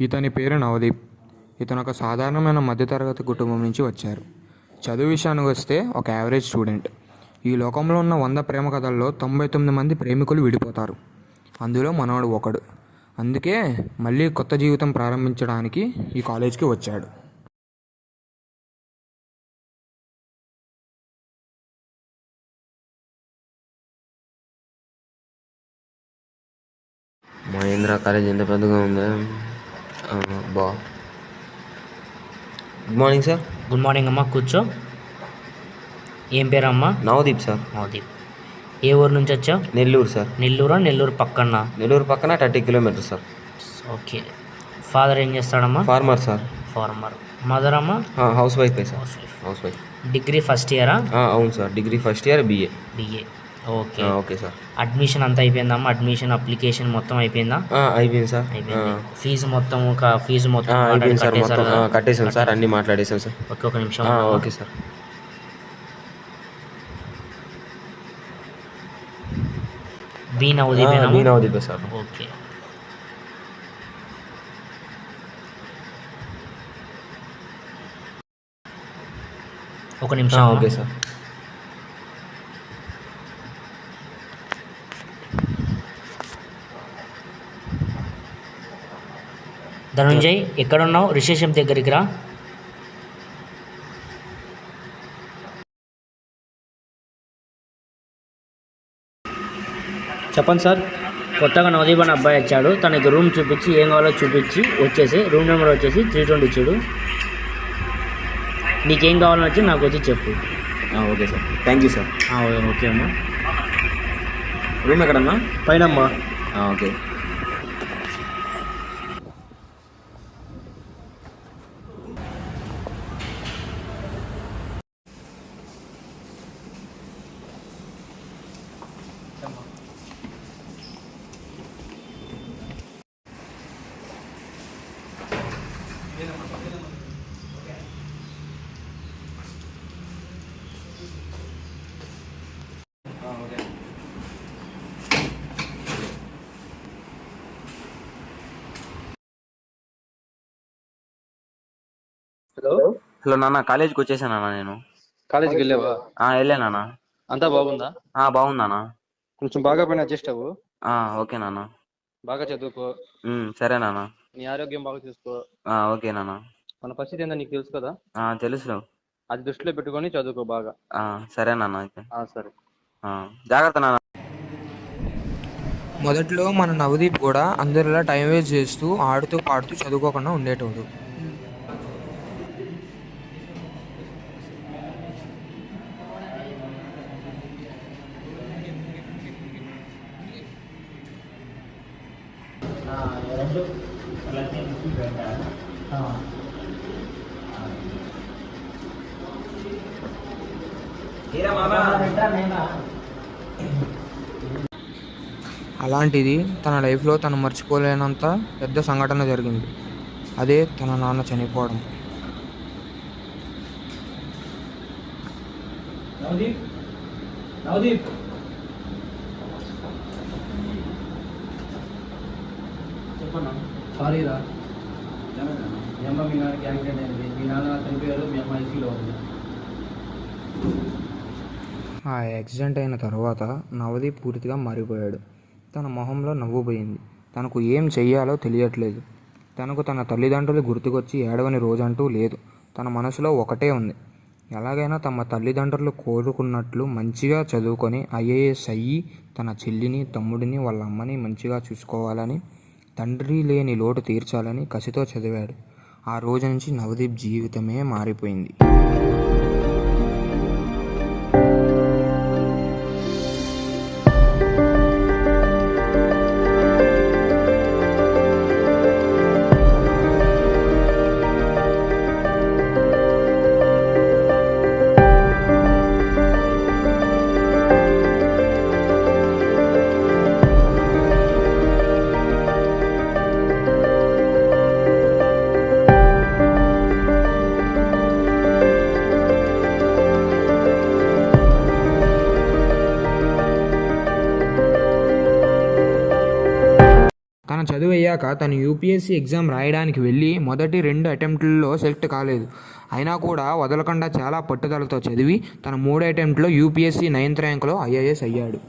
ఇతని పేరు నవదీప్. ఇతను ఒక సాధారణమైన మధ్యతరగతి కుటుంబం నుంచి వచ్చారు. చదువు విషయానికి వస్తే ఒక యావరేజ్ స్టూడెంట్. ఈ లోకంలో ఉన్న 100 ప్రేమ కథల్లో 99 మంది ప్రేమికులు విడిపోతారు. అందులో మనోడు ఒకడు. అందుకే మళ్ళీ కొత్త జీవితం ప్రారంభించడానికి ఈ కాలేజ్కి వచ్చాడు. మహేంద్ర కాలేజ్ ఎంత పెద్దగా ఉందా? బా good morning sir. Good morning అమ్మా, కూర్చో. ఏం పేరు అమ్మా? నవదీప్ సార్. నవదీప్. ఏ ఊరు నుంచి వచ్చావు? నెల్లూరు సార్. నెల్లూరా? నెల్లూరు పక్కన? నెల్లూరు పక్కన 30 కిలోమీటర్స్ సార్. ఓకే. ఫాదర్ ఏం చేస్తాడమ్మా? Farmer sir. ఫార్మర్. మదర్ అమ్మా? House wife sir. House wife. Degree first ఇయరా? అవును సార్, degree first year BA. Okay. Okay sir. Admission అంతా అయిపోయిందమ్మా? అడ్మిషన్ అప్లికేషన్ మొత్తం అయిపోయిందా? అయిపోయింది సార్. ఫీజు మొత్తం అయిపోయింది సార్. మొత్తం కట్టేసాను సార్, అన్నీ మాట్లాడేసాను సార్. ఓకే, ఒక నిమిషం. Okay sir. B Navdeep sir. Okay. ఒక నిమిషం. Okay sir. ధనుంజయ్, ఎక్కడున్నావు? రిషేషం దగ్గరికి రా. చెప్పండి సార్. కొత్తగా నవదీప్ అనే అబ్బాయి వచ్చాడు. తనకి రూమ్ చూపించి ఏం కావాలో చూపించి వచ్చేసి రూమ్ నెంబర్ వచ్చేసి 320 ఇచ్చాడు. నీకేం కావాలని వచ్చి నాకు వచ్చి చెప్పు. Okay sir, thank you sir. Okay అమ్మా. రూమ్ ఎక్కడమ్మా? పైనమ్మా. ఓకే. హలో నాన్న, కాలేజ్కి వచ్చేసానా నేను? కాలేజీకి వెళ్ళావా? వెళ్ళా నాన్న. అంతా బాగుందా? బాగుందానా? కొంచెం బాగా పైన అడ్జస్ట్ అవ్వు. ఓకే నాన్న. బాగా చదువుకో. సరే నాన్న. నీ ఆరోగ్యం బాగా చూసుకో. ఓకే నాన్న. మన పరిస్థితి ఏందో నీకు తెలుసు కదా? తెలుసు. అది దృష్టిలో పెట్టుకొని చదువుకో బాగా. సరే నాన్న. అయితే సరే. జాగ్రత్త నాన్న. మొదట్లో మన నవదీప్ కూడా అందరిలా టైం వేస్ట్ చేస్తూ ఆడుతూ పాడుతూ చదువుకోకుండా ఉండేటోడు. అలాంటిది తన లైఫ్లో తను మర్చిపోలేనంత పెద్ద సంఘటన జరిగింది. అదే తన నాన్న చనిపోవడం. నవదీప్ చెప్పన్నా. సారీ రా, మీ అమ్మ మీ నాన్నకి యాక్సిడెంట్ అయింది. మీ నాన్న చనిపోయారు, మీ అమ్మ ఐసీలో ఉంది. ఆ యాక్సిడెంట్ అయిన తర్వాత నవదీప్ పూర్తిగా మారిపోయాడు. తన మొహంలో నవ్వు పోయింది. తనకు ఏం చెయ్యాలో తెలియట్లేదు. తనకు తన తల్లిదండ్రులు గుర్తుకొచ్చి ఏడవని రోజంటూ లేదు. తన మనసులో ఒకటే ఉంది, ఎలాగైనా తమ తల్లిదండ్రులు కోరుకున్నట్లు మంచిగా చదువుకొని ఐఏఎస్ అయ్యి తన చెల్లిని, తమ్ముడిని, వాళ్ళ అమ్మని మంచిగా చూసుకోవాలని, తండ్రి లేని లోటు తీర్చాలని కసితో చదివాడు. ఆ రోజు నుంచి నవదీప్ జీవితమే మారిపోయింది. చదువు అయ్యాక తను యూపీఎస్సీ ఎగ్జామ్ రాయడానికి వెళ్ళి మొదటి 2 అటెంప్ట్లలో సెలెక్ట్ కాలేదు. అయినా కూడా వదలకుండా చాలా పట్టుదలతో చదివి తన 3వ అటెంప్ట్లో యూపీఎస్సీ 9th ర్యాంక్లో ఐఏఎస్ అయ్యాడు.